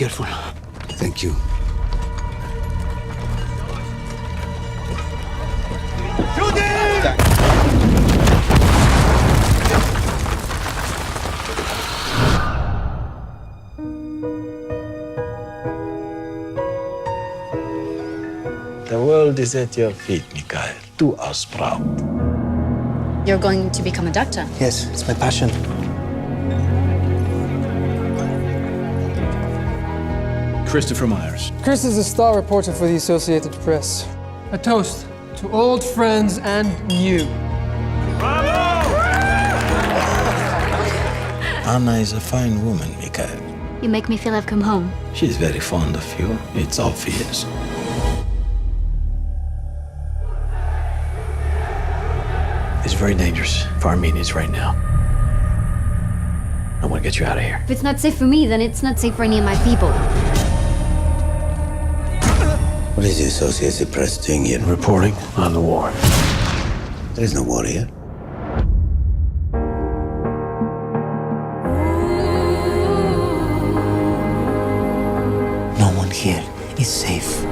careful. Thank you. The world is at your feet, Mikhail. Do us proud. You're going to become a doctor? Yes, it's my passion. Christopher Myers. Chris is a star reporter for the Associated Press. A toast to old friends and new. Anna is a fine woman, Mikhail. You make me feel I've come home. She's very fond of you. It's obvious. It's very dangerous for Armenians right now. I want to get you out of here. If it's not safe for me, then it's not safe for any of my people. What is the Associated Press doing here? Reporting on the war. There is no war here. No one here is safe.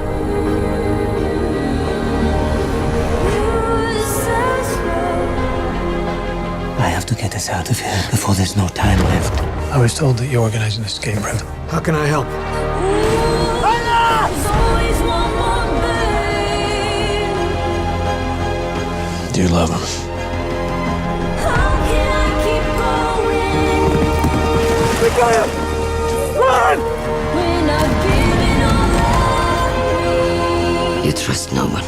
I have to get us out of here before there's no time left. I was told that you're organizing this escape, Brenda. How can I help? Do you love him? You trust no one.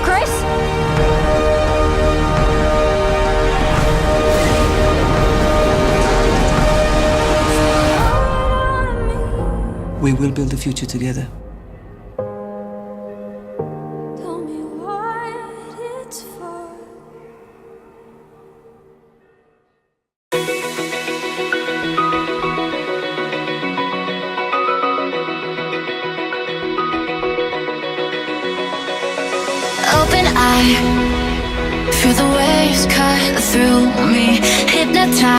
Chris? We will build a future together. Tell me what it's for. Open eye, feel the waves cut through me, hypnotized.